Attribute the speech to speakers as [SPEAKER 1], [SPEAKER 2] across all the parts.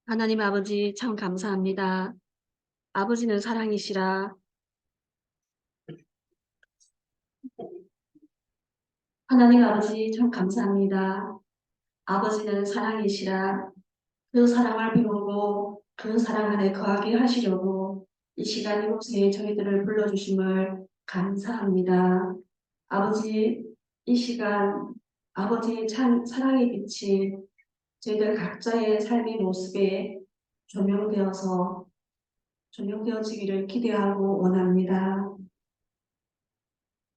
[SPEAKER 1] 하나님 아버지 참 감사합니다. 아버지는 사랑이시라. 하나님 아버지 참 감사합니다. 아버지는 사랑이시라. 그 사랑을 배우고 그 사랑 안에 거하게 하시려고 이 시간 이곳에 저희들을 불러주심을 감사합니다. 아버지, 이 시간 아버지의 참 사랑의 빛이 저희들 각자의 삶의 모습에 조명되어서 조명되어지기를 기대하고 원합니다.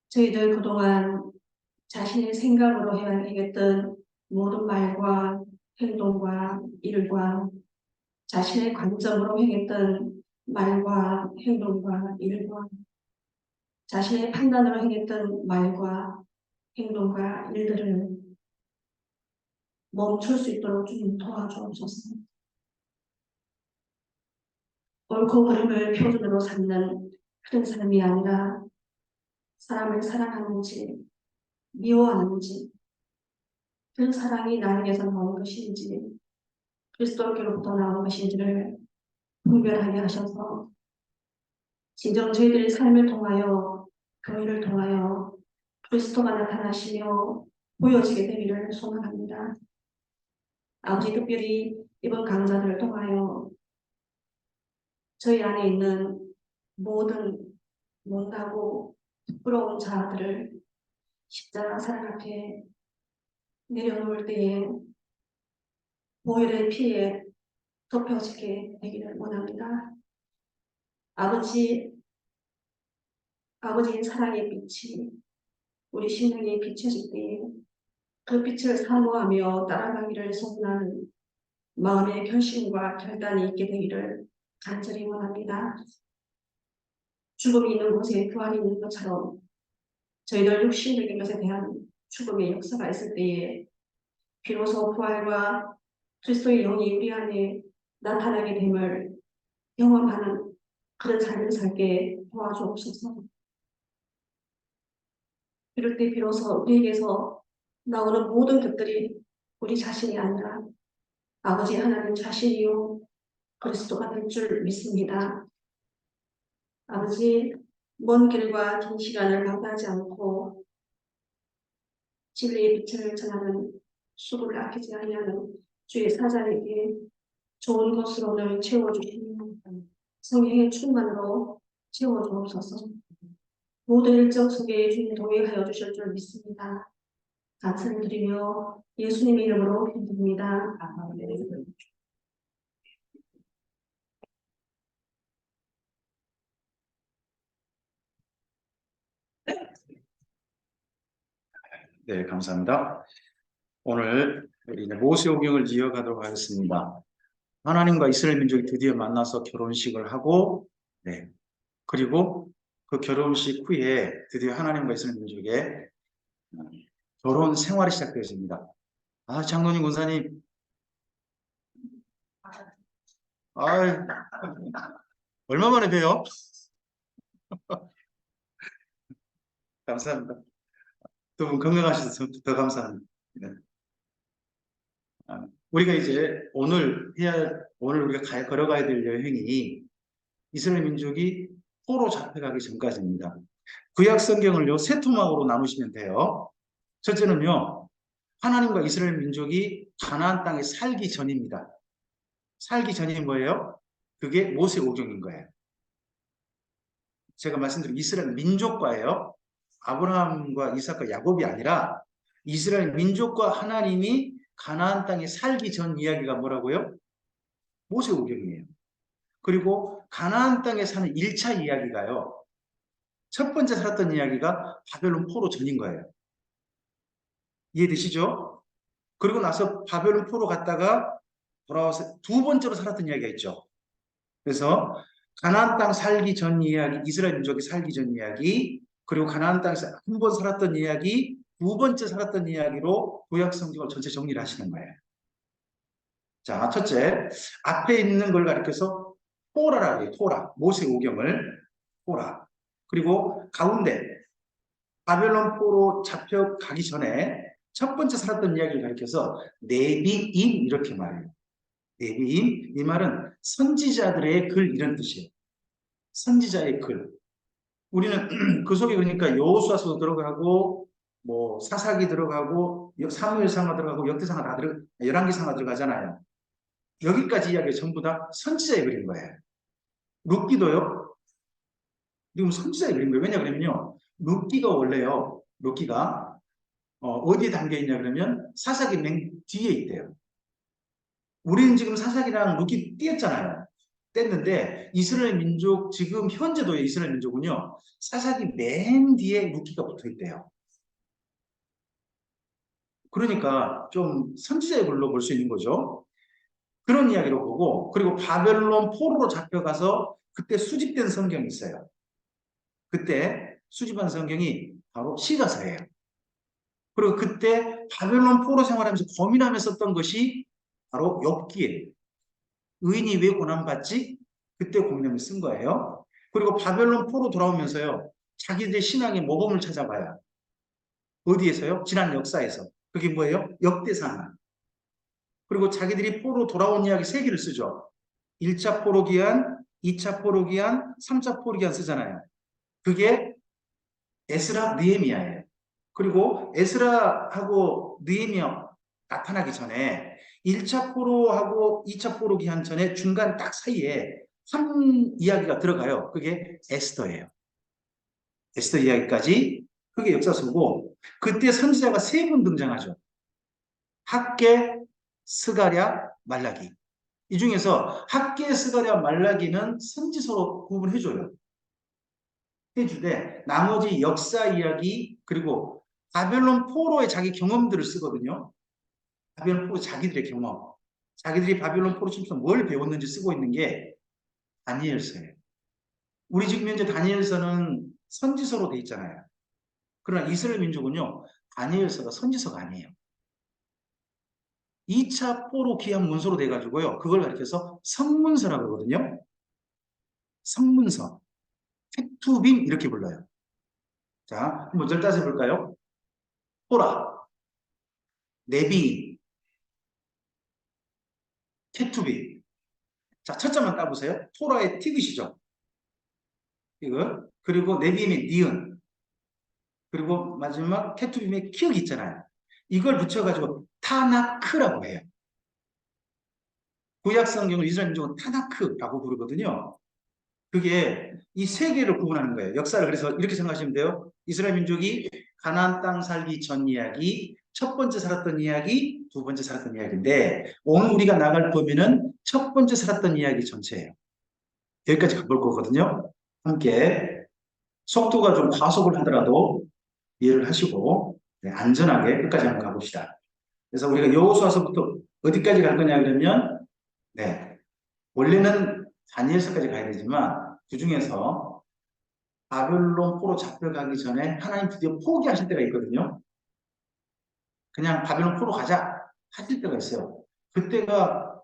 [SPEAKER 1] 저희들 그동안 자신의 생각으로 행했던 모든 말과 행동과 일과 자신의 관점으로 행했던 말과 행동과 일과 자신의 판단으로 행했던 말과 행동과 일들을 멈출 수 있도록 좀 도와주옵소서. 옳고 그름을 표준으로 삼는 그런 삶이 아니라 사람을 사랑하는지 미워하는지 그 사랑이 나에게서 나온 것인지 그리스도께로부터 나온 것인지를 분별하게 하셔서 진정 저희들의 삶을 통하여 교회를 통하여 그리스도가 나타나시며 보여지게 되기를 소망합니다. 아버지 특별히 이번 강좌들을 통하여 저희 안에 있는 모든 못나고 부끄러운 자아들을 십자가 사랑 앞에 내려놓을 때에 보혈의 피에 덮여지게 되기를 원합니다. 아버지의 사랑의 빛이 우리 심령에 비춰질 때에 그 빛을 사모하며 따라가기를 소원하는 마음의 결심과 결단이 있게 되기를 간절히 원합니다. 죽음이 있는 곳에 부활이 있는 것처럼 저희들 육신적인 것에 대한 죽음의 역사가 있을 때에 비로소 부활과 그리스도의 영이 우리 안에 나타나게 됨을 경험하는 그런 삶을 살게 도와주옵소서. 이럴 때 비로소 우리에게서 나오는 모든 것들이 우리 자신이 아니라 아버지 하나님 자신이요 그리스도가 될 줄 믿습니다. 아버지 먼 길과 긴 시간을 마다하지 않고 진리의 빛을 전하는 수고를 아끼지 아니하는 주의 사자에게 좋은 것으로 오늘 채워주시며 성령의 충만으로 채워주옵소서. 모든 일정 속에 주님 동행하여 주실 줄 믿습니다. 감사를 드리며 예수님의 이름으로 기도드립니다. 아멘.
[SPEAKER 2] 네, 감사합니다. 오늘 이제 모세오경을 이어가도록 하겠습니다. 하나님과 이스라엘 민족이 드디어 만나서 결혼식을 하고, 네, 그리고 그 결혼식 후에 드디어 하나님과 이스라엘 민족의 결혼 생활이 시작되었습니다. 아, 장로님, 권사님, 아, 얼마 만에 봬요? 감사합니다. 두 분 건강하셔서 더 감사합니다. 네. 우리가 이제 오늘 우리가 걸어가야 될 여행이 이스라엘 민족이 포로 잡혀가기 전까지입니다. 구약 성경을요, 세 토막으로 나누시면 돼요. 첫째는요, 하나님과 이스라엘 민족이 가나안 땅에 살기 전입니다. 살기 전이 뭐예요? 그게 모세오경인 거예요. 제가 말씀드린 이스라엘 민족과예요. 아브라함과 이삭과 야곱이 아니라 이스라엘 민족과 하나님이 가나안 땅에 살기 전 이야기가 뭐라고요? 모세오경이에요. 그리고 가나안 땅에 사는 1차 이야기가요. 첫 번째 살았던 이야기가 바벨론 포로 전인 거예요. 이해되시죠? 그리고 나서 바벨론 포로 갔다가 돌아와서 두 번째로 살았던 이야기가 있죠. 그래서 가나안 땅 살기 전 이야기, 이스라엘 민족이 살기 전 이야기, 그리고 가나안 땅에서 한 번 살았던 이야기, 두 번째 살았던 이야기로 구약 성경을 전체 정리를 하시는 거예요. 자, 첫째, 앞에 있는 걸 가리켜서 토라라고 해요. 토라, 모세오경을 토라. 그리고 가운데 바벨론 포로 잡혀가기 전에 첫 번째 살았던 이야기를 가리켜서 네비임 이렇게 말해요. 네비임, 이 말은 선지자들의 글 이런 뜻이에요. 선지자의 글. 우리는 그 속에 그러니까 여호수아서 들어가고 뭐 사사기 들어가고 사무엘상하 들어가고 역대상하 다 들어 열왕기상하 들어가잖아요. 여기까지 이야기가 전부 다 선지자의 글인 거예요. 룻기도요. 지금 선지자의 글인 거예요. 왜냐 그러면요. 룻기가 원래요. 룻기가 어디에 담겨 있냐 그러면 사사기 맨 뒤에 있대요. 우리는 지금 사사기랑 룻기 띄었잖아요. 뗐는데 이스라엘 민족 지금 현재도의 이스라엘 민족은요. 사사기 맨 뒤에 룻기가 붙어 있대요. 그러니까 좀 선지자의 글로 볼 수 있는 거죠. 그런 이야기로 보고 그리고 바벨론 포로로 잡혀가서 그때 수집된 성경이 있어요. 그때 수집한 성경이 바로 시가서예요. 그리고 그때 바벨론 포로 생활하면서 고민하며 썼던 것이 바로 욥기예요. 의인이 왜 고난받지? 그때 고민하며 쓴 거예요. 그리고 바벨론 포로 돌아오면서요. 자기들의 신앙의 모범을 찾아봐요. 어디에서요? 지난 역사에서. 그게 뭐예요? 역대상하. 그리고 자기들이 포로 돌아온 이야기 세 개를 쓰죠. 1차 포로 기한, 2차 포로 기한, 3차 포로 기한 쓰잖아요. 그게 에스라, 느헤미야예요. 그리고 에스라하고 느헤미야 나타나기 전에 1차 포로하고 2차 포로 기한 전에 중간 딱 사이에 한 이야기가 들어가요. 그게 에스더예요. 에스더 이야기까지 그게 역사서고 그때 선지자가 세 분 등장하죠. 학개, 스가랴, 말라기. 이 중에서 학개, 스가랴, 말라기는 선지서로 구분해줘요. 해주되 나머지 역사 이야기 그리고 바벨론 포로의 자기 경험들을 쓰거든요. 바벨론 포로 자기들의 경험. 자기들이 바벨론 포로 치면서 뭘 배웠는지 쓰고 있는 게 다니엘서예요. 우리 지금 현재 다니엘서는 선지서로 돼 있잖아요. 그러나 이스라엘 민족은요. 다니엘서가 선지서가 아니에요. 2차 포로 기한 문서로 돼가지고요. 그걸 가리켜서 성문서라고 그러거든요. 성문서. 케투빔 이렇게 불러요. 자, 한번 절 따서 해볼까요? 토라, 네비, 케투빔. 자, 첫 점만 따보세요. 토라의 티귿이죠. 이거. 그리고 네비임의 니은. 그리고 마지막 케투빔의 키읔 있잖아요. 이걸 붙여가지고 타나크라고 해요. 구약 성경을 이스라엘 민족은 타나크라고 부르거든요. 그게 이 세 개를 구분하는 거예요. 역사를 그래서 이렇게 생각하시면 돼요. 이스라엘 민족이 가나안 땅 살기 전 이야기, 첫 번째 살았던 이야기, 두 번째 살았던 이야기인데 오늘 우리가 나갈 범위는 첫 번째 살았던 이야기 전체예요. 여기까지 가볼 거거든요. 함께 속도가 좀 과속을 하더라도 이해를 하시고 네, 안전하게 끝까지 한번 가봅시다. 그래서 우리가 여호수아서부터 어디까지 갈 거냐 그러면 네, 원래는 다니엘서까지 가야 되지만 그 중에서 바벨론 포로 잡혀가기 전에 하나님 드디어 포기하실 때가 있거든요. 그냥 바벨론 포로 가자 하실 때가 있어요. 그때가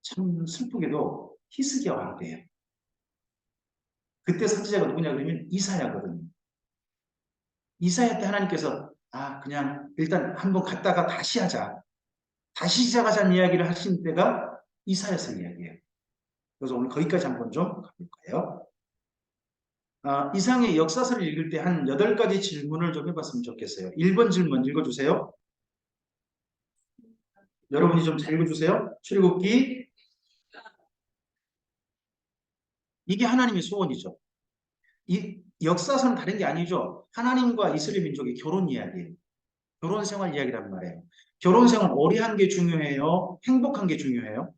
[SPEAKER 2] 참 슬프게도 히스기야 왕 때예요. 그때 선지자가 누구냐 그러면 이사야거든요. 이사야 때 하나님께서 그냥 일단 한번 갔다가 다시 하자. 다시 시작하자는 이야기를 하신 때가 이사야서 이야기예요. 그래서 오늘 거기까지 한번 좀 가볼까요? 이상의 역사서를 읽을 때 한 8가지 질문을 좀 해봤으면 좋겠어요. 1번 질문 읽어주세요. 여러분이 좀 잘 읽어주세요. 출애굽기. 이게 하나님의 소원이죠. 이 역사서는 다른 게 아니죠. 하나님과 이스라엘 민족의 결혼 이야기예요. 결혼 생활 이야기란 말이에요. 결혼 생활 오래 한 게 중요해요? 행복한 게 중요해요?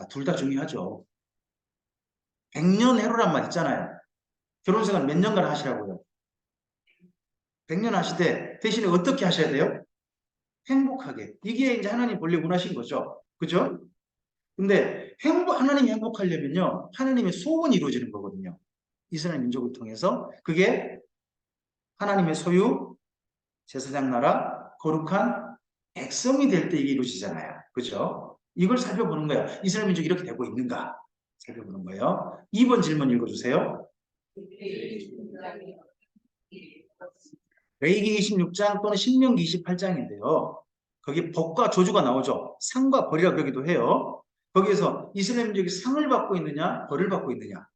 [SPEAKER 2] 둘 다 중요하죠. 100년 해로란 말 있잖아요. 결혼 생활 몇 년간 하시라고요? 100년 하시되 대신에 어떻게 하셔야 돼요? 행복하게. 이게 이제 하나님 본래 원하신 거죠. 그죠? 근데 하나님이 행복하려면요. 하나님의 소원이 이루어지는 거거든요. 이스라엘 민족을 통해서. 그게 하나님의 소유, 제사장 나라, 거룩한 백성이 될 때 이게 이루어지잖아요. 그죠? 이걸 살펴보는 거예요. 이스라엘 민족이 이렇게 되고 있는가? 살펴보는 거예요. 2번 질문 읽어주세요. 레위기 26장 또는 신명기 28장인데요. 거기 복과 저주가 나오죠. 상과 벌이라 그러기도 해요. 거기에서 이스라엘 민족이 상을 받고 있느냐, 벌을 받고 있느냐.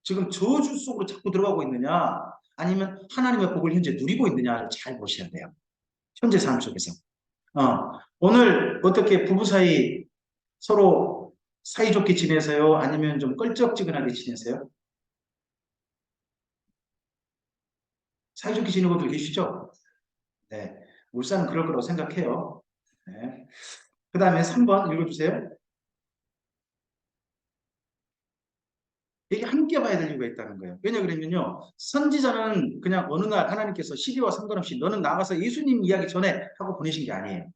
[SPEAKER 2] 지금 저주 속으로 자꾸 들어가고 있느냐, 아니면 하나님의 복을 현재 누리고 있느냐를 잘 보셔야 돼요. 현재 삶 속에서. 오늘 어떻게 부부 사이 서로 사이좋게 지내세요? 아니면 좀 껄쩍지근하게 지내세요? 사이좋게 지내고 분들 계시죠? 네. 울산은 그럴 거라고 생각해요. 네. 그 다음에 3번 읽어주세요. 이게 함께 봐야 될 이유가 있다는 거예요. 왜냐 그러면요. 선지자는 그냥 어느 날 하나님께서 시대와 상관없이 너는 나가서 예수님 이야기 전에 하고 보내신 게 아니에요.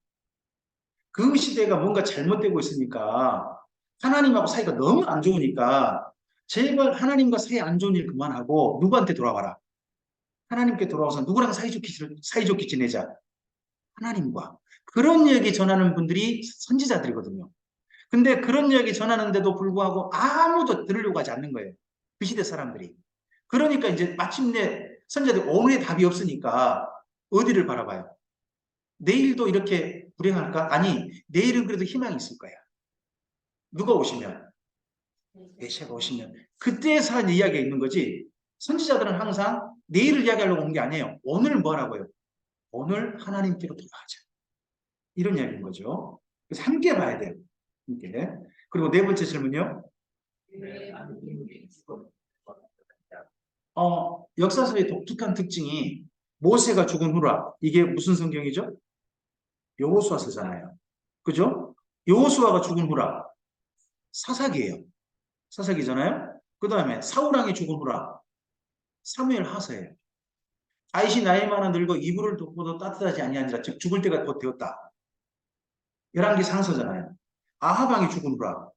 [SPEAKER 2] 그 시대가 뭔가 잘못되고 있으니까 하나님하고 사이가 너무 안 좋으니까 제발 하나님과 사이 안 좋은 일 그만하고 누구한테 돌아와라. 하나님께 돌아와서 누구랑 사이좋게 지내자. 하나님과. 그런 얘기 전하는 분들이 선지자들이거든요. 근데 그런 이야기 전하는데도 불구하고 아무도 들으려고 하지 않는 거예요. 그 시대 사람들이. 그러니까 이제 마침내 선지자들이 오늘의 답이 없으니까 어디를 바라봐요? 내일도 이렇게 불행할까? 아니, 내일은 그래도 희망이 있을 거야. 누가 오시면? 메시아가 오시면. 그때의 사는 이야기가 있는 거지. 선지자들은 항상 내일을 이야기하려고 온 게 아니에요. 오늘 뭐라고요? 오늘 하나님께로 돌아가자. 이런 이야기인 거죠. 그래서 함께 봐야 돼요. 함께. 그리고 네 번째 질문요. 역사서의 독특한 특징이 모세가 죽은 후라. 이게 무슨 성경이죠? 여호수아서잖아요. 그죠? 여호수아가 죽은 후라. 사사기예요. 사사기잖아요. 그 다음에 사울왕이 죽은 후라. 사무엘 하서예요. 다윗이 나이 많아 늙어 이불을 덮고도 따뜻하지 아니하니라. 즉 죽을 때가 곧 되었다. 열왕기 상서잖아요. 아하방이 죽은 후라.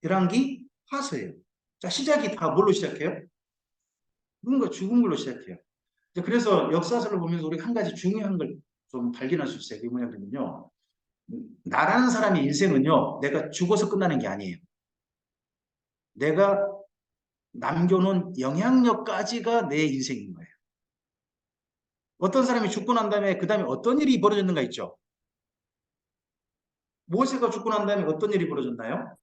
[SPEAKER 2] 열왕기 하서예요. 자, 시작이 다 뭘로 시작해요? 누군가 죽은 걸로 시작해요. 그래서 역사서를 보면서 우리가 한 가지 중요한 걸 좀 발견할 수 있어요. 그게 뭐냐면요. 나라는 사람의 인생은요, 내가 죽어서 끝나는 게 아니에요. 내가 남겨놓은 영향력까지가 내 인생인 거예요. 어떤 사람이 죽고 난 다음에 그 다음에 어떤 일이 벌어졌는가 있죠. 모세가 죽고 난 다음에 어떤 일이 벌어졌나요?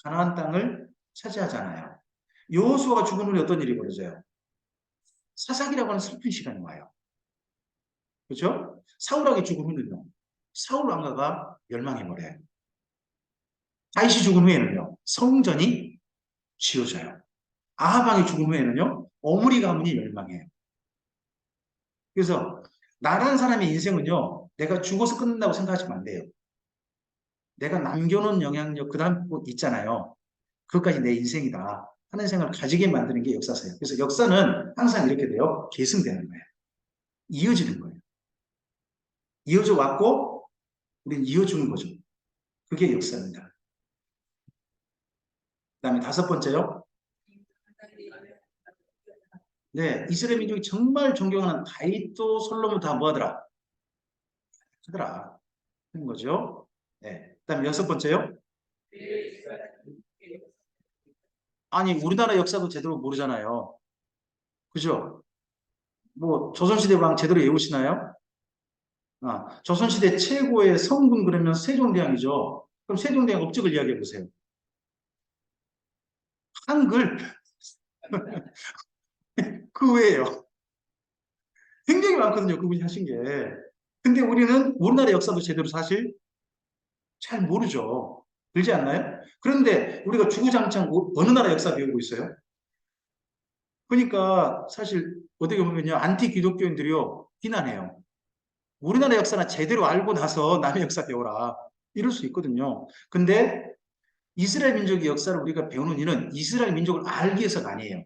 [SPEAKER 2] 가나안 땅을 차지하잖아요. 여호수아가 죽은 후에 어떤 일이 벌어져요? 사사기라고 하는 슬픈 시간이 와요. 그렇죠? 사울왕이 죽은 후는요. 사울 왕가가 멸망해버려요. 다윗이 죽은 후에는요. 성전이 지어져요. 아하방이 죽은 후에는요. 오므리 가문이 멸망해요. 그래서 나라는 사람의 인생은요. 내가 죽어서 끝난다고 생각하시면 안 돼요. 내가 남겨놓은 영향력 그 다음 있잖아요. 그것까지 내 인생이다 하는 생각을 가지게 만드는 게 역사서예요. 그래서 역사는 항상 이렇게 돼요. 계승되는 거예요. 이어지는 거예요. 이어져 왔고 우리는 이어주는 거죠. 그게 역사입니다. 그 다음에 다섯 번째요. 네, 이스라엘 민족이 정말 존경하는 다윗도 솔로몬 다 뭐하더라? 하더라. 하는 거죠. 네. 그 다음에 여섯 번째요. 아니, 우리나라 역사도 제대로 모르잖아요. 그죠? 뭐, 조선시대 왕 제대로 외우시나요? 조선시대 최고의 성군 그러면 세종대왕이죠. 그럼 세종대왕 업적을 이야기해 보세요. 한글. 그 외에요. 굉장히 많거든요. 그분이 하신 게. 근데 우리는 우리나라 역사도 제대로 사실 잘 모르죠. 그렇지 않나요? 그런데 우리가 주구장창 어느 나라 역사 배우고 있어요? 그러니까 사실 어떻게 보면요. 안티 기독교인들이요. 비난해요. 우리나라 역사나 제대로 알고 나서 남의 역사 배워라. 이럴 수 있거든요. 근데 이스라엘 민족의 역사를 우리가 배우는 이유는 이스라엘 민족을 알기 위해서가 아니에요.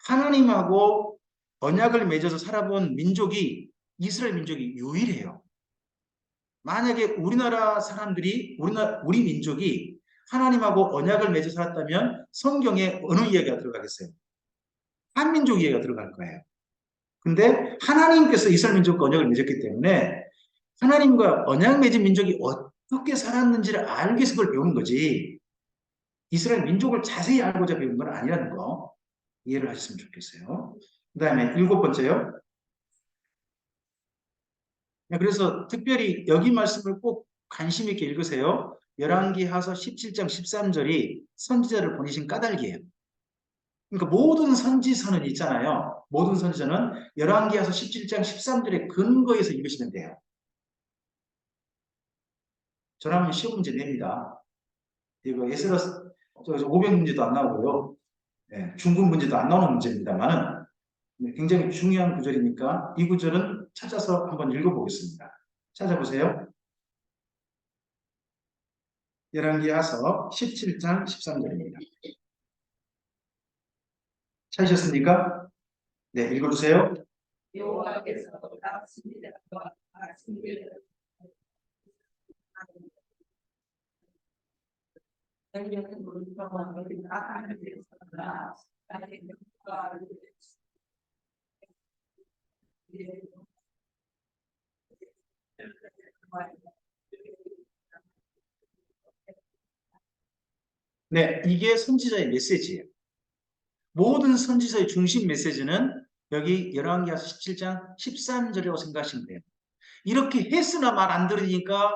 [SPEAKER 2] 하나님하고 언약을 맺어서 살아본 민족이 이스라엘 민족이 유일해요. 만약에 우리나라 사람들이 우리 민족이 하나님하고 언약을 맺어 살았다면 성경에 어느 이야기가 들어가겠어요? 한민족 이야기가 들어갈 거예요. 근데 하나님께서 이스라엘 민족과 언약을 맺었기 때문에 하나님과 언약 맺은 민족이 어떻게 살았는지를 알기 위해서 그걸 배우는 거지. 이스라엘 민족을 자세히 알고자 배우는 건 아니라는 거 이해를 하셨으면 좋겠어요. 그 다음에 일곱 번째요. 그래서 특별히 여기 말씀을 꼭 관심 있게 읽으세요. 열왕기하서 17장 13절이 선지자를 보내신 까닭이에요. 그러니까 모든 선지서는 있잖아요. 모든 선지서는 열왕기하서 17장 13절의 근거에서 읽으시면 돼요. 저라면 시험 문제 냅니다. 이거 예스러 500문제도 안 나오고요. 예, 중급 문제도 안 나오는 문제입니다만은 굉장히 중요한 구절이니까 이 구절은 찾아서 한번 읽어보겠습니다. 찾아보세요. 열왕기하서 17장 13절입니다. 찾으셨습니까? 네, 읽어주세요.
[SPEAKER 3] 여호와께서 낙심이라고 말씀을 하는 물건을 나가는 데서나 나의 영광을
[SPEAKER 2] 네, 이게 선지자의 메시지예요. 모든 선지서의 중심 메시지는 여기 열왕기하서 17장 13절이라고 생각하시면 돼요. 이렇게 했으나 말 안 들으니까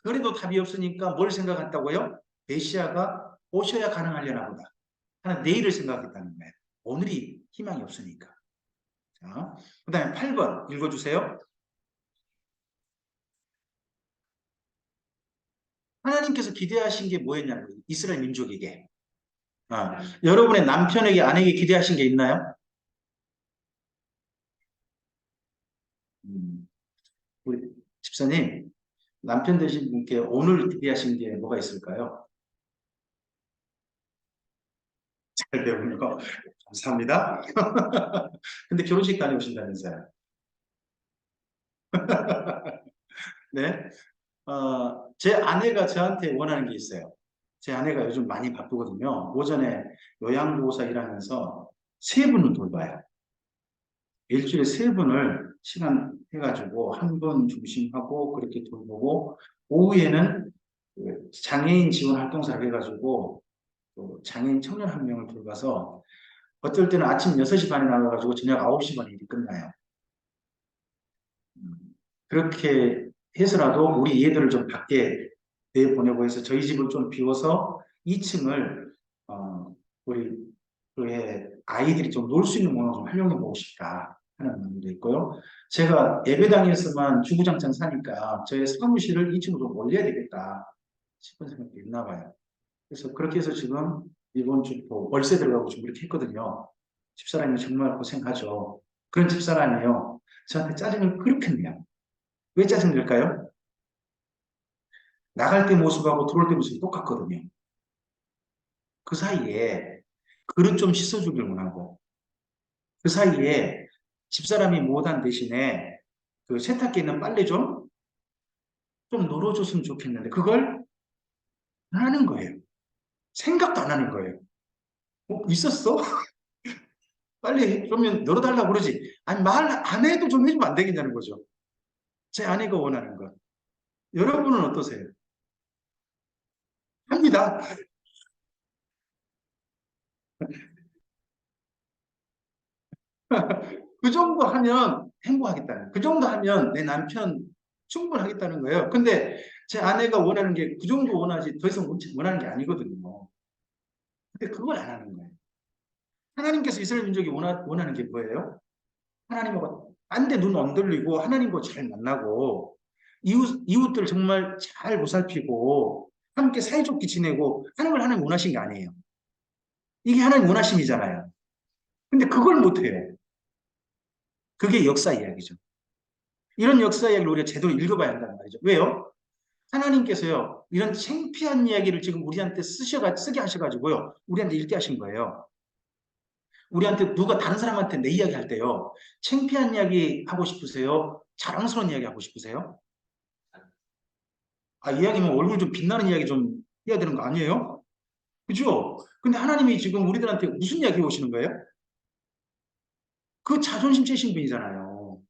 [SPEAKER 2] 그래도 답이 없으니까 뭘 생각했다고요? 메시아가 오셔야 가능하려나 보다 하는 내일을 생각했다는 거예요. 오늘이 희망이 없으니까. 자, 그 다음에 8번 읽어주세요. 하나님께서 기대하신 게 뭐였냐고요? 이스라엘 민족에게. 여러분의 남편에게 아내에게 기대하신 게 있나요? 우리 집사님, 남편 되신 분께 오늘 기대하신 게 뭐가 있을까요? 잘 배우는 거. 감사합니다. 근데 결혼식 다녀오신다면서요? 네. 제 아내가 저한테 원하는 게 있어요. 제 아내가 요즘 많이 바쁘거든요. 오전에 요양보호사 일하면서 세 분을 돌봐요. 일주일에 세 분을 시간 해가지고 한 분 중심하고 그렇게 돌보고 오후에는 그 장애인 지원 활동사를 해가지고 또 장애인 청년 한 명을 돌봐서 어떨 때는 아침 6시 반에 나가가지고 저녁 9시 반에 일이 끝나요. 그렇게 해서라도 우리 얘들을 좀 밖에 내보내고 해서 저희 집을 좀 비워서 2층을 우리 교회 아이들이 좀 놀 수 있는 공간을 좀 활용해 보고 싶다 하는 마음도 있고요. 제가 예배당에서만 주구장창 사니까 저의 사무실을 2층으로 좀 올려야 되겠다 싶은 생각도 있나 봐요. 그래서 그렇게 해서 지금 이번 주도 월세 들어가고 지금 이렇게 했거든요. 집사람이 정말 고생하죠. 그런 집사람이에요. 저한테 짜증을 그렇게 내요. 왜 짜증낼까요? 나갈 때 모습하고 들어올 때 모습이 똑같거든요. 그 사이에 그릇 좀 씻어주길 원하고 그 사이에 집사람이 못한 대신에 그 세탁기에 있는 빨래 좀 널어줬으면 좋겠는데 그걸 안 하는 거예요. 생각도 안 하는 거예요. 있었어? 빨리 그러면 널어달라고 그러지. 아니 말 안 해도 좀 해주면 안 되겠냐는 거죠. 제 아내가 원하는 것. 여러분은 어떠세요? 합니다. 그 정도 하면 행복하겠다는, 그 정도 하면 내 남편 충분하겠다는 거예요. 근데 제 아내가 원하는 게 그 정도 원하지 더 이상 원하는 게 아니거든요. 근데 그걸 안 하는 거예요. 하나님께서 이스라엘 민족이 원하는 게 뭐예요? 하나님하고 딴 데 눈 안 돌리고 하나님과 잘 만나고 이웃들 정말 잘 보살피고 함께 사이좋게 지내고 하는 걸 하나님 원하신 게 아니에요. 이게 하나님 원하심이잖아요. 근데 그걸 못해요. 그게 역사 이야기죠. 이런 역사 이야기를 우리가 제대로 읽어봐야 한다는 말이죠. 왜요? 하나님께서요, 이런 창피한 이야기를 지금 우리한테 쓰게 하셔가지고요, 우리한테 읽게 하신 거예요. 우리한테 누가 다른 사람한테 내 이야기 할 때요, 창피한 이야기 하고 싶으세요? 자랑스러운 이야기 하고 싶으세요? 이야기면 얼굴 좀 빛나는 이야기 좀 해야 되는 거 아니에요? 그죠? 근데 하나님이 지금 우리들한테 무슨 이야기 해오시는 거예요? 그 자존심 째신 분이잖아요.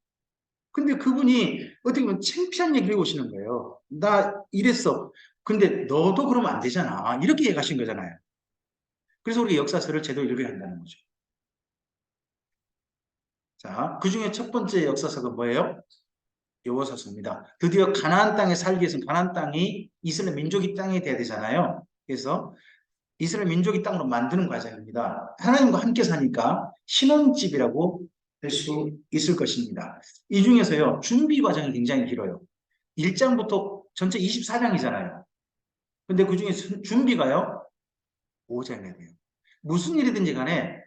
[SPEAKER 2] 근데 그분이 어떻게 보면 창피한 얘기를 해오시는 거예요. 나 이랬어. 근데 너도 그러면 안 되잖아. 이렇게 얘기하신 거잖아요. 그래서 우리 역사서를 제대로 읽어야 한다는 거죠. 자, 그 중에 첫 번째 역사서가 뭐예요? 여호사서입니다. 드디어 가나안 땅에 살기 위해서는 가나안 땅이 이스라엘 민족이 땅이 돼야 되잖아요. 그래서 이스라엘 민족이 땅으로 만드는 과정입니다. 하나님과 함께 사니까 신혼집이라고 할 수 있을 것입니다. 이 중에서요, 준비 과정이 굉장히 길어요. 1장부터 전체 24장이잖아요. 근데 그 중에 준비가요, 5장이나 돼요. 무슨 일이든지 간에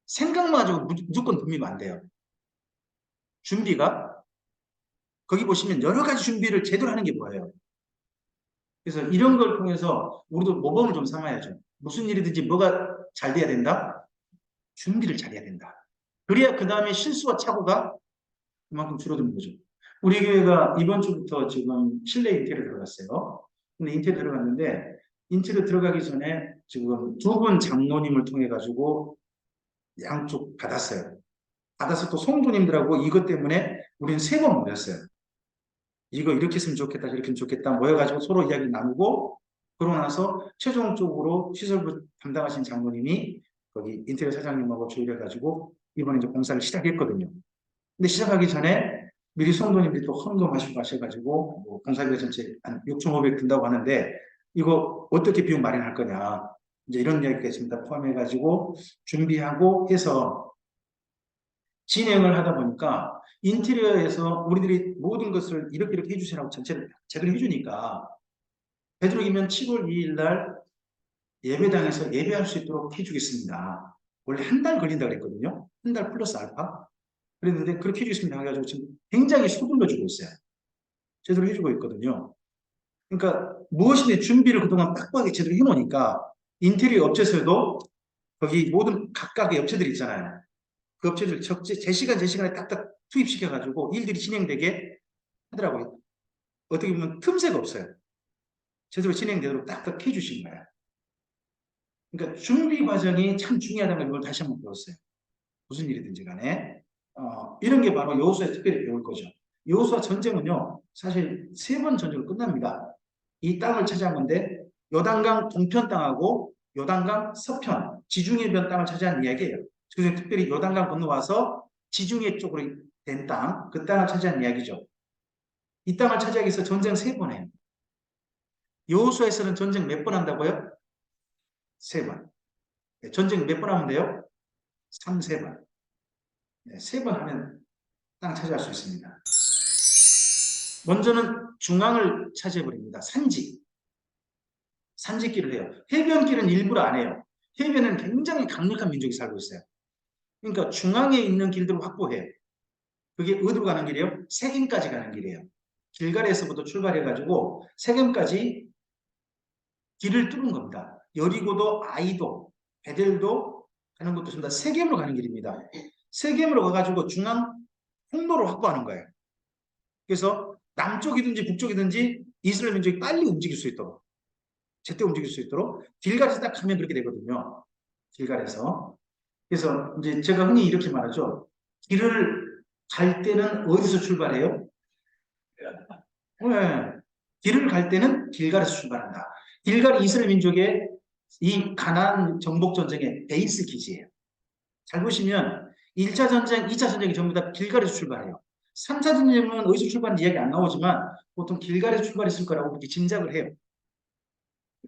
[SPEAKER 2] 생각만 가지고 무조건 덤비면 안 돼요. 준비가, 거기 보시면 여러 가지 준비를 제대로 하는 게 뭐예요? 그래서 이런 걸 통해서 우리도 모범을 좀 삼아야죠. 무슨 일이든지 뭐가 잘 돼야 된다? 준비를 잘해야 된다. 그래야 그 다음에 실수와 착오가 그만큼 줄어드는 거죠. 우리 교회가 이번 주부터 지금 실내 인테리어 들어갔어요. 근데 인테리어 들어갔는데 인테리어 들어가기 전에 지금 두 분 장로님을 통해 가지고 양쪽 받았어요. 받아서 또 성도님들하고 이것 때문에 우리는 3번 모였어요. 이거 이렇게 했으면 좋겠다, 저렇게 했으면 좋겠다 모여가지고 서로 이야기 나누고 그러고 나서 최종적으로 시설부 담당하신 장로님이 거기 인테리어 사장님하고 조율해가지고 이번에 이제 공사를 시작했거든요. 근데 시작하기 전에 미리 성도님들이 또 헌금하시고 하셔가지고 뭐 공사비가 전체 한 6,500 든다고 하는데 이거 어떻게 비용 마련할 거냐 이제 이런 이야기가 있습니다. 포함해가지고 준비하고 해서 진행을 하다 보니까 인테리어에서 우리들이 모든 것을 이렇게 해주시라고 전체를 제대로 해주니까 되도록이면 7월 2일 날 예배당에서 예배할 수 있도록 해주겠습니다. 원래 한 달 걸린다고 그랬거든요. 한 달 플러스 알파. 그랬는데 그렇게 해주겠습니다. 해가지고 지금 굉장히 서둘러 주고 있어요. 제대로 해주고 있거든요. 그러니까 무엇이든 준비를 그동안 빡빡하게 제대로 해놓으니까 인테리어 업체에서도 거기 모든 각각의 업체들이 있잖아요. 그 업체들 제 시간 제 시간에 딱딱 투입시켜가지고 일들이 진행되게 하더라고요. 어떻게 보면 틈새가 없어요. 제대로 진행되도록 딱딱 해주신 거예요. 그러니까 준비 과정이 참 중요하다는 걸 다시 한번 배웠어요. 무슨 일이든지 간에 이런 게 바로 여호수아에 특별히 배울 거죠. 여호수아 전쟁은요 사실 3번 전쟁으로 끝납니다. 이 땅을 차지한 건데 요단강 동편 땅하고 요단강 서편 지중해변 땅을 차지한 이야기예요. 그래서 특별히 요단강 건너와서 지중해 쪽으로 된 땅, 그 땅을 차지한 이야기죠. 이 땅을 차지하기 위해서 전쟁 3번 해요. 여호수아에서는 전쟁 몇 번 한다고요? 3번. 전쟁 몇 번 하면 돼요? 3, 3번. 3번 하면 땅 차지할 수 있습니다. 먼저는 중앙을 차지해버립니다. 산지길을 해요. 해변길은 일부러 안 해요. 해변은 굉장히 강력한 민족이 살고 있어요. 그러니까 중앙에 있는 길들을 확보해요. 그게 어디로 가는 길이에요? 세겜까지 가는 길이에요. 길갈에서부터 출발해가지고 세겜까지 길을 뚫은 겁니다. 여리고도, 아이도, 베델도 가는 것도 전부 다 세겜으로 가는 길입니다. 세겜으로 가가지고 중앙 통로를 확보하는 거예요. 그래서 남쪽이든지 북쪽이든지 이스라엘 민족이 빨리 움직일 수 있도록 제때 움직일 수 있도록 길갈에서 딱 가면 그렇게 되거든요. 길갈에서. 그래서 이제 제가 흔히 이렇게 말하죠. 길을 갈 때는 어디서 출발해요? 네. 길을 갈 때는 길갈에서 출발한다. 길갈이 이스라엘 민족의 이 가나안 정복 전쟁의 베이스 기지예요. 잘 보시면 1차 전쟁, 2차 전쟁이 전부 다 길갈에서 출발해요. 3차 전쟁은 어디서 출발하는지 이야기 안 나오지만 보통 길갈에서 출발했을 거라고 그렇게 짐작을 해요.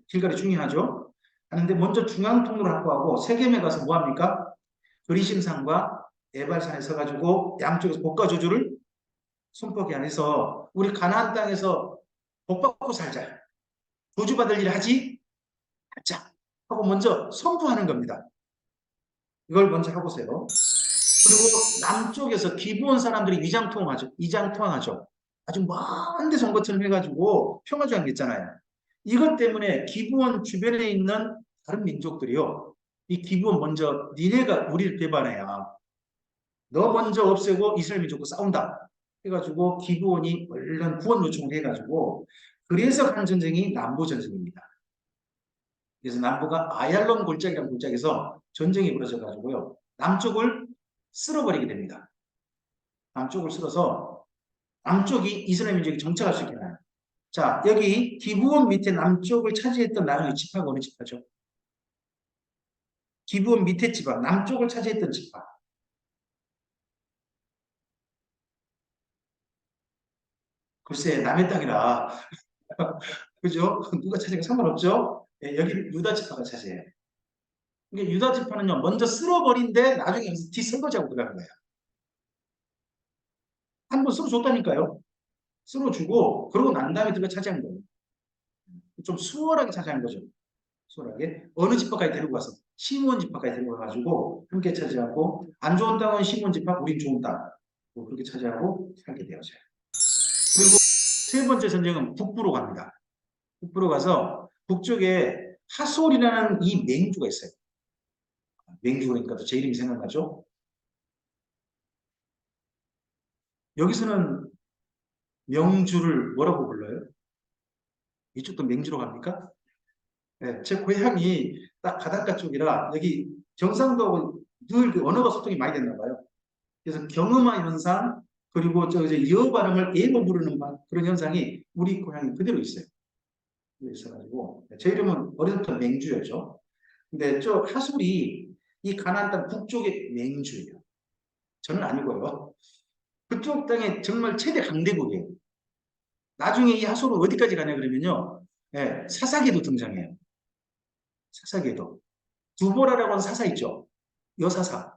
[SPEAKER 2] 길갈이 중요하죠. 하는데 먼저 중앙통로를 확보하고 세겜에 가서 뭐 합니까? 그리심산과 에발산에 서가지고 양쪽에서 복과 저주를 손뼉이 안에서 우리 가나안 땅에서 복 받고 살자. 저주받을 일 하지 말자. 하고 먼저 선포하는 겁니다. 이걸 먼저 해보세요. 그리고 남쪽에서 기브온 사람들이 이장통하죠. 아주 먼 데서 온 것처럼 해가지고 평화조약 냈잖아요. 이것 때문에 기브온 주변에 있는 다른 민족들이요. 이 기브온 먼저 니네가 우리를 배반해야 너 먼저 없애고 이스라엘 민족과 싸운다. 해가지고 기브온이 얼른 구원 요청을 해가지고 그래서 한 전쟁이 남부전쟁입니다. 그래서 남부가 아얄론 골짜기라는 골짜기에서 전쟁이 벌어져가지고요. 남쪽을 쓸어버리게 됩니다. 남쪽을 쓸어서 남쪽이 이스라엘 민족이 정착할 수 있게 해요. 자, 여기 기브온 밑에 남쪽을 차지했던 나중에 지파가 어느 지파죠? 기브온 밑에 지파, 남쪽을 차지했던 지파. 글쎄, 남의 땅이라. 그죠? 누가 차지가 상관없죠? 예, 여기 유다 지파가 차지해요. 이게 유다 지파는요, 먼저 쓸어버린데 나중에 여기서 뒤설거지하고 들어가는 거예요. 한 번 쓸어줬다니까요. 쓸어주고, 그러고 난 다음에 들어가 차지한 거예요. 좀 수월하게 차지한 거죠. 수월하게. 어느 지파까지 데리고 가서, 시므온 지파까지 데리고 가가지고, 함께 차지하고, 안 좋은 땅은 시므온 지파, 우린 좋은 땅. 뭐 그렇게 차지하고 살게 되어져요. 그리고 세 번째 전쟁은 북부로 갑니다. 북부로 가서, 북쪽에 하솔이라는 이 맹주가 있어요. 맹주 그러니까 또 제 이름이 생각나죠? 여기서는 명주를 뭐라고 불러요? 이쪽도 맹주로 갑니까? 네, 제 고향이 딱 바닷가 쪽이라 여기 경상도하고 늘그 언어가 소통이 많이 됐나 봐요. 그래서 경음화 현상 그리고 저 이제 여 발음을 에로 부르는 그런 현상이 우리 고향이 그대로 있어요. 있어가지고 제 이름은 어렸을 때 맹주였죠. 근데 저 하술이 이 가나안 땅 북쪽의 맹주예요. 저는 아니고요. 그쪽 땅에 정말 최대 강대국이에요. 나중에 이 하술은 어디까지 가냐 그러면요. 예, 사사기도 등장해요. 사사기도. 두보라라고 하는 사사 있죠. 여사사.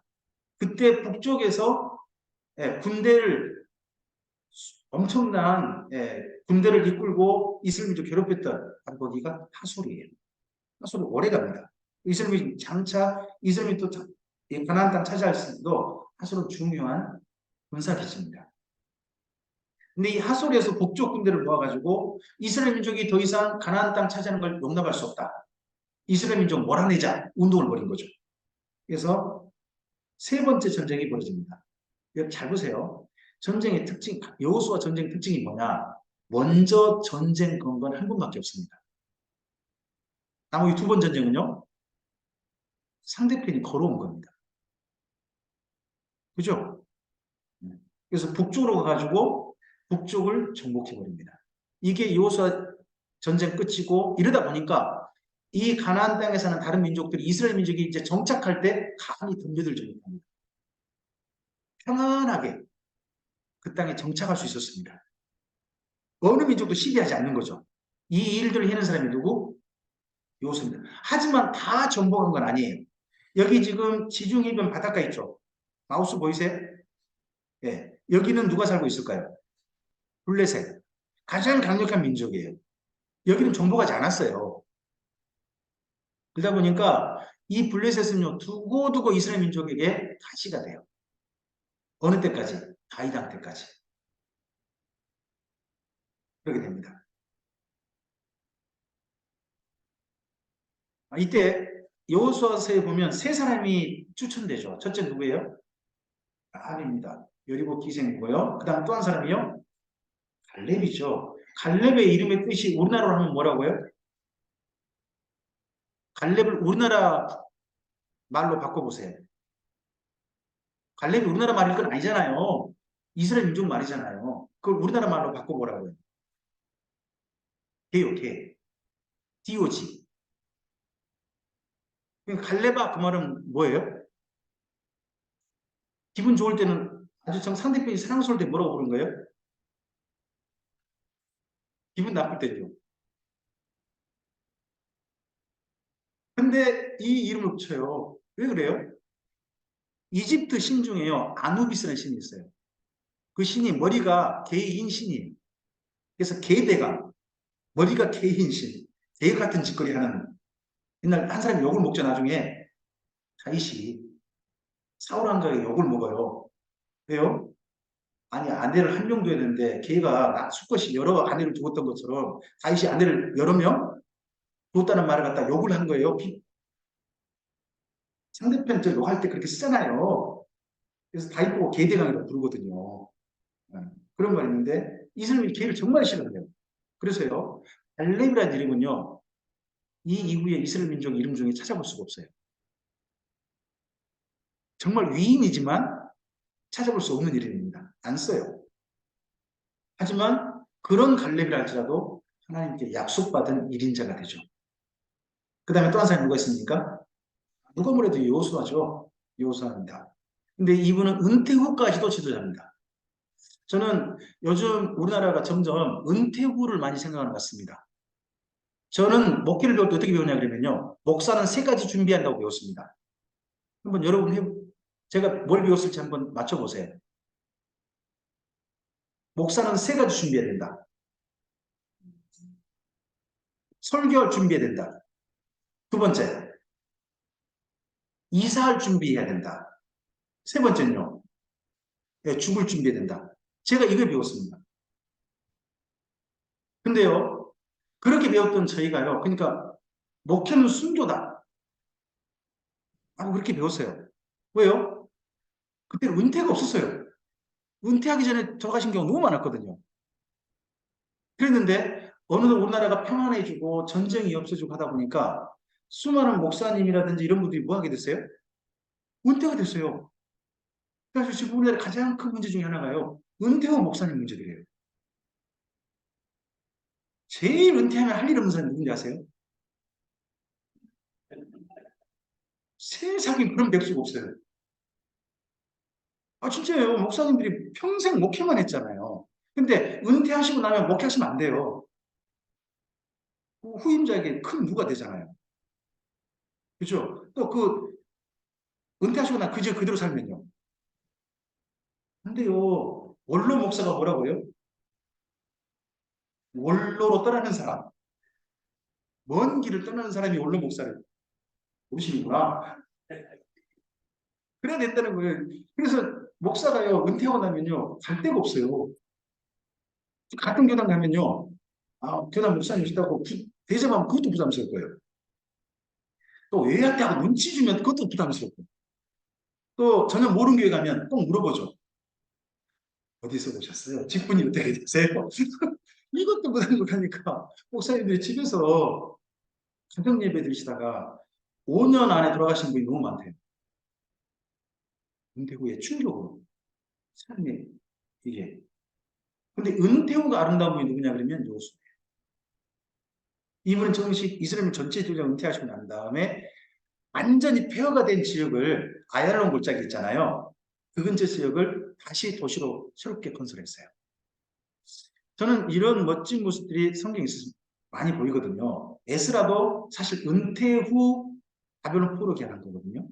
[SPEAKER 2] 그때 북쪽에서 예, 군대를 엄청난 예, 군대를 이끌고 이슬민족 괴롭혔던 바로 거기가 하술이에요. 하술은 오래 갑니다. 이슬민 장차 이슬민 또 가나안 땅 차지할 수도 하술은 중요한 군사 기지입니다. 근데 이 하솔에서 북쪽 군대를 모아가지고 이스라엘 민족이 더 이상 가나안 땅 차지하는 걸 용납할 수 없다. 이스라엘 민족 몰아내자 운동을 벌인 거죠. 그래서 세 번째 전쟁이 벌어집니다. 잘 보세요. 전쟁의 특징, 여호수아 전쟁 특징이 뭐냐? 먼저 전쟁 건 건 한 분밖에 없습니다. 나머지 두 번 전쟁은요? 상대편이 걸어온 겁니다. 그죠? 그래서 북쪽으로 가가지고 북쪽을 정복해버립니다. 이게 여호수아 전쟁 끝이고 이러다 보니까 이 가나안 땅에 사는 다른 민족들이 이스라엘 민족이 이제 정착할 때 감히 덤벼들지 못합니다. 평안하게 그 땅에 정착할 수 있었습니다. 어느 민족도 시비하지 않는 거죠. 이 일들을 해낸 사람이 누구? 여호수아입니다. 하지만 다 정복한 건 아니에요. 여기 지금 지중해변 바닷가 있죠. 마우스 보이세요? 예. 여기는 누가 살고 있을까요? 블레셋. 가장 강력한 민족이에요. 여기는 정복하지 않았어요. 그러다 보니까 이 블레셋은요, 두고두고 이스라엘 민족에게 가시가 돼요. 어느 때까지? 다이당 때까지. 그렇게 됩니다. 이때 여호수아서에 보면 세 사람이 추천되죠. 첫째 누구예요? 아합입니다. 여리고 기생이고요. 그 다음 또 한 사람이요? 갈렙이죠. 갈렙의 이름의 뜻이 우리나라로 하면 뭐라고요? 갈렙을 우리나라 말로 바꿔보세요. 갈렙이 우리나라 말일 건 아니잖아요. 이스라엘 민족 말이잖아요. 그걸 우리나라 말로 바꿔보라고요. 개요, 개. 디오지. 갈렙아 그 말은 뭐예요? 기분 좋을 때는 아주 참 상대편이 사랑스러울 때 뭐라고 부르는 거예요? 기분 나쁠 때죠. 근데 이 이름을 붙여요. 왜 그래요? 이집트 신 중에요. 아누비스라는 신이 있어요. 그 신이 머리가 개인 신이에요. 그래서 개대가 머리가 개인 신. 개 같은 짓거리 하는 옛날 한 사람이 욕을 먹죠. 나중에 다윗이 사울 왕가에 욕을 먹어요. 왜요? 아니 아내를 한 명 둬야 되는데 걔가 수컷이 여러 아내를 두었던 것처럼 다윗이 아내를 여러 명 두었다는 말을 갖다 욕을 한 거예요. 상대편 저 욕할 때 그렇게 쓰잖아요. 그래서 다윗 보고 개대강이라고 부르거든요. 그런 말이 있는데 이슬람이 개를 정말 싫어해요. 그래서요 알렙이라는 이름은요 이 이후에 이스라엘 민족 이름 중에 찾아볼 수가 없어요. 정말 위인이지만 찾아볼 수 없는 이름입니다. 안 써요. 하지만 그런 갈렙이라 할지라도 하나님께 약속받은 1인자가 되죠. 그 다음에 또 한 사람이 누가 있습니까? 누가 뭐래도 여호수아죠. 여호수아입니다. 근데 이분은 은퇴 후까지도 지도자입니다. 저는 요즘 우리나라가 점점 은퇴 후를 많이 생각하는 것 같습니다. 저는 목회를 배울 때 어떻게 배우냐 그러면요. 목사는 세 가지 준비한다고 배웠습니다. 한번 여러분 제가 뭘 배웠을지 한번 맞춰보세요. 목사는 세 가지 준비해야 된다. 설교할 준비해야 된다. 두 번째, 이사할 준비해야 된다. 세 번째는요, 예, 죽을 준비해야 된다. 제가 이걸 배웠습니다. 근데요, 그렇게 배웠던 저희가요, 그러니까 목회는 순교다. 하고 그렇게 배웠어요. 왜요? 그때 은퇴가 없었어요. 은퇴하기 전에 돌아가신 경우 너무 많았거든요. 그랬는데 어느덧 우리나라가 평안해지고 전쟁이 없어지고 하다 보니까 수많은 목사님이라든지 이런 분들이 뭐 하게 됐어요? 은퇴가 됐어요. 그래서 지금 우리나라 가장 큰 문제 중에 하나가요. 은퇴 후 목사님 문제들이에요. 제일 은퇴하면 할 일 없는 사람이 누군지 아세요? 세상에 그런 백수가 없어요. 아, 진짜예요. 목사님들이 평생 목회만 했잖아요. 근데 은퇴하시고 나면 목회하시면 안 돼요. 후임자에게 큰 누가 되잖아요. 그죠? 또 은퇴하시고 나 그저 그대로 살면요. 근데요, 원로 목사가 뭐라고요? 원로로 떠나는 사람. 먼 길을 떠나는 사람이 원로 목사를 모시는구나. 그래야 됐다는 거예요. 그래서 목사가요, 은퇴하고 나면요, 갈 데가 없어요. 같은 교단 가면요, 아, 교단 목사님이시다고 대접하면 그것도 부담스러울 거예요. 또 외야 때하고 눈치 주면 그것도 부담스럽고. 또 전혀 모르는 교회 가면 꼭 물어보죠. 어디서 오셨어요? 직분이 어떻게 되세요? 이것도 부담스러우니까 목사님들이 집에서 가정 예배 드리시다가 5년 안에 돌아가신 분이 너무 많대요. 은퇴 후에 충격으로. 삶이 이게. 근데 은퇴 후가 아름다운 분이 누구냐 그러면 요수. 이분은 정식 이스라엘 전체적으로 은퇴하시고 난 다음에 완전히 폐허가 된 지역을 아얄론 골짜기 있잖아요. 그 근처 지역을 다시 도시로 새롭게 건설했어요. 저는 이런 멋진 모습들이 성경에 있어서 많이 보이거든요. 에스라도 사실 은퇴 후 바벨론 포로 기한한 거거든요.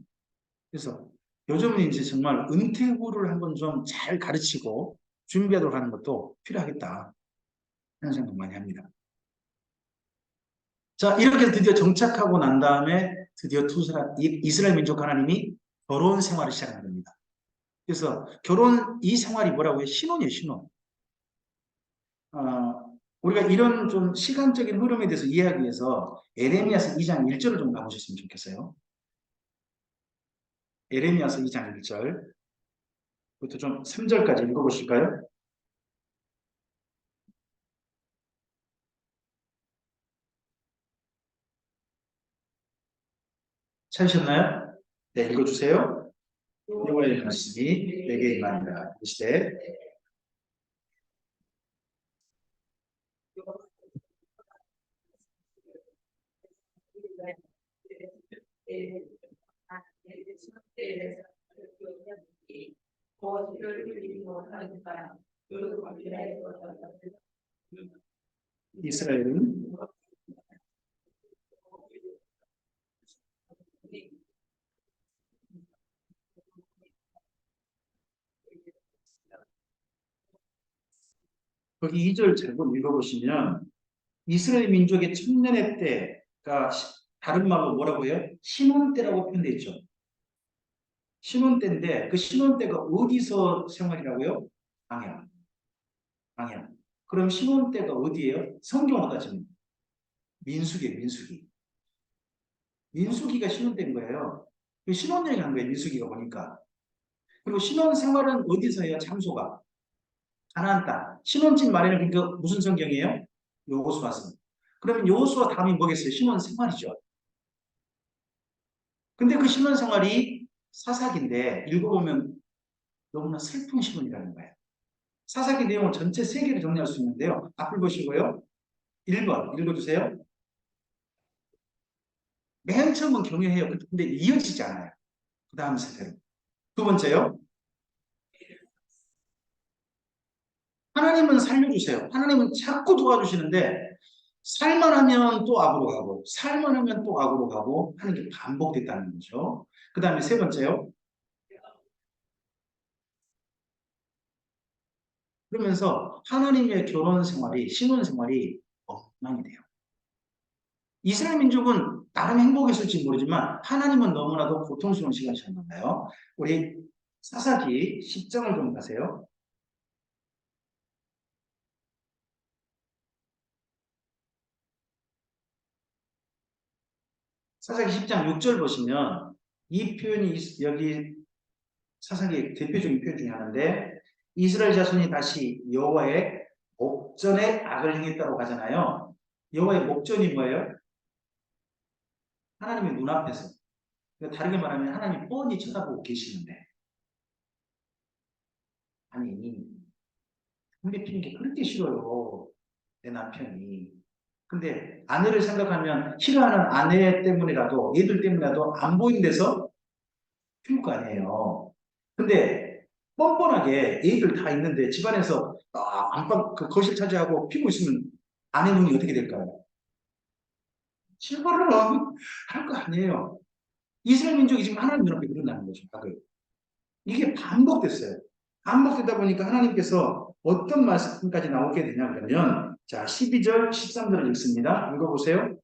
[SPEAKER 2] 그래서 요즘은 이제 정말 은퇴 후를 한번 좀 잘 가르치고 준비하도록 하는 것도 필요하겠다 하는 생각 많이 합니다. 자, 이렇게 드디어 정착하고 난 다음에 드디어 이스라엘 민족 하나님이 결혼 생활을 시작하는 겁니다. 그래서 결혼 이 생활이 뭐라고 해요? 신혼이에요, 신혼. 우리가 이런 좀 시간적인 흐름에 대해서 이해하기 위해서 에레미야서 2장 1절을 좀 가보셨으면 좋겠어요. 에레미야서 2장 1절. 부터 좀 3절까지 읽어보실까요? 찾으셨나요? 네, 읽어주세요. 여호와의 말씀이 내게 임하니라. 이시되 이스라엘은 거기 2절 잘못 읽어보시면 이스라엘 민족의 천년의 때가 다른 말로 뭐라고 해요? 신혼 때라고 표현되어 있죠. 신혼 때인데 그 신혼 때가 어디서 생활이라고요? 방향. 방향. 그럼 신혼 때가 어디예요? 성경으로 따지면 민수기예요, 민수기. 민수기가 신혼 때인 거예요. 그 신혼여행 한 거예요, 민수기가 보니까. 그리고 신혼 생활은 어디서 해요? 장소가. 가나안 땅. 신혼집 말에는 그러니까 무슨 성경이에요? 여호수아서. 그러면 여호수아 다음이 뭐겠어요? 신혼 생활이죠. 근데 그 신혼 생활이 사사기인데 읽어보면 너무나 슬픈 신혼이라는 거예요. 사사기 내용을 전체 세 개를 정리할 수 있는데요. 앞을 보시고요. 1번 읽어주세요. 맨 처음은 경외해요. 근데 이어지지 않아요. 그 다음 세대로. 두 번째요. 하나님은 살려주세요. 하나님은 자꾸 도와주시는데 살만하면 또 악으로 가고 살만하면 또 악으로 가고 하는 게 반복됐다는 거죠. 그 다음에 세 번째요. 그러면서 하나님의 결혼 생활이 신혼 생활이 엉망이 돼요. 이스라엘 민족은 나름 행복했을지 모르지만 하나님은 너무나도 고통스러운 시간이셨나봐요. 우리 사사기 10장을 좀 가세요. 사사기 10장 6절 보시면 이 표현이 여기 사사기의 대표적인 표현 중에 하나인데 이스라엘 자손이 다시 여호와의 목전에 악을 행했다고 하잖아요. 여호와의 목전이 뭐예요? 하나님의 눈앞에서. 그러니까 다르게 말하면 하나님 뻔히 쳐다보고 계시는데 아니 담배 피는 게 그렇게 싫어요. 내 남편이. 근데 아내를 생각하면 싫어하는 아내 때문이라도 얘들 때문이라도 안 보이는 데서 피울 거 아니에요. 근데 뻔뻔하게 애들 다 있는데 집안에서 안방 그 거실 차지하고 피고 있으면 아내 눈이 어떻게 될까요? 실버를 할 거 아니에요. 이스라엘 민족이 지금 하나님 눈앞에 그런다는 거죠. 과거에. 이게 반복됐어요. 반복되다 보니까 하나님께서 어떤 말씀까지 나오게 되냐 그러면 자 12절 13절을 읽습니다. 읽어보세요.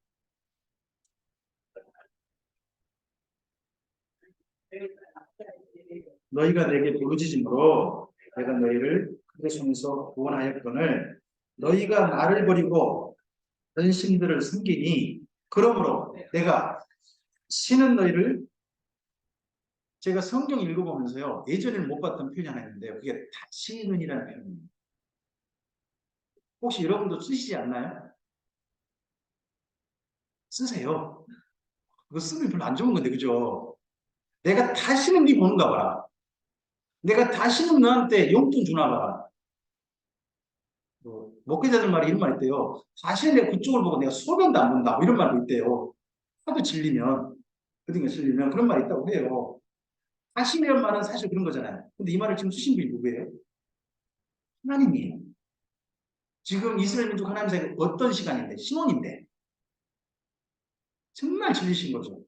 [SPEAKER 2] 너희가 내게 부르짖음으로 내가 너희를 그의 손에서 구원하였거늘 너희가 나를 버리고 전신들을 섬기니 그러므로 내가 신은 너희를 제가 성경 읽어보면서요 예전에는 못 봤던 표현이 하나 있는데 그게 다시는이라는 표현입니다. 혹시 여러분도 쓰시지 않나요? 쓰세요. 그거 쓰면 별로 안 좋은 건데 그죠? 내가 다시는 네 보는가 봐라. 내가 다시는 너한테 용돈 주나 봐라. 목회자들 말이 이런 말 있대요. 다시는 내가 그쪽을 보고 내가 소변도 안 본다. 뭐 이런 말도 있대요. 하도 질리면, 그등가 질리면 그런 말이 있다고 해요. 다시이란 말은 사실 그런 거잖아요. 근데 이 말을 지금 쓰신 분이 누구예요? 하나님이에요. 지금 이스라엘 민족 하나님 사이에 어떤 시간인데, 신혼인데, 정말 질리신 거죠.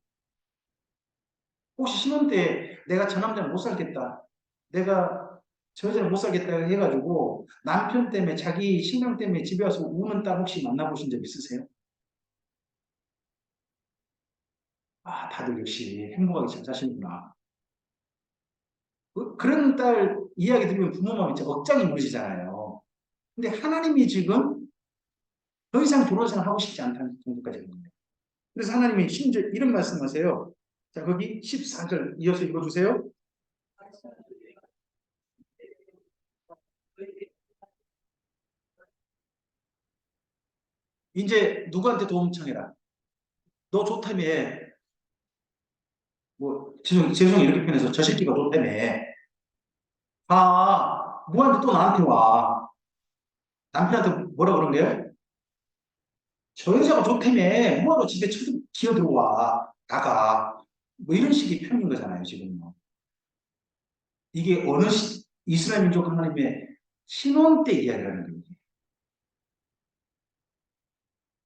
[SPEAKER 2] 혹시 신혼 때 내가 저 남자는 못 살겠다. 내가 저 여자는 못 살겠다 해가지고 남편 때문에 자기 신랑 때문에 집에 와서 우는 딸 혹시 만나보신 적 있으세요? 아, 다들 역시 행복하게 잘 사시는구나. 그런 딸 이야기 들으면 부모 마음이 진짜 억장이 무너지잖아요. 근데 하나님이 지금 더 이상 결혼 생활 하고 싶지 않다는 정도까지 간 거예요. 그래서 하나님이 심지어 이런 말씀하세요. 자, 거기 14절 이어서 읽어주세요. 이제 누구한테 도움 청해라. 너 좋다며. 뭐, 죄송해요. 이렇게 표현해서 저 새끼가 좋다며. 누구한테 또 나한테 와. 남편한테 뭐라 그런 거예요? 저 여자가 좋다며. 뭐하러 집에 기어 들어와. 나가. 뭐 이런 식의 표현인 거잖아요, 지금요. 이게 이스라엘 민족 하나님의 신혼 때 이야기라는 거예요.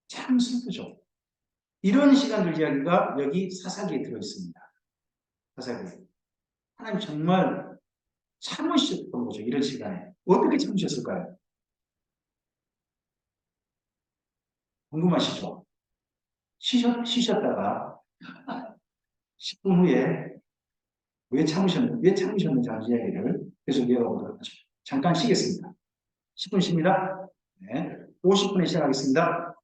[SPEAKER 2] 참 슬프죠. 이런 시간들 이야기가 여기 사사기에 들어있습니다. 사사기. 하나님 정말 참으셨던 거죠. 이런 시간에. 어떻게 참으셨을까요? 궁금하시죠? 쉬셨다가 10분 후에 왜 참으셨는지 하는 이야기를 계속 이어가보도록 하죠. 잠깐 쉬겠습니다. 10분 쉽니다. 네. 50분에 시작하겠습니다.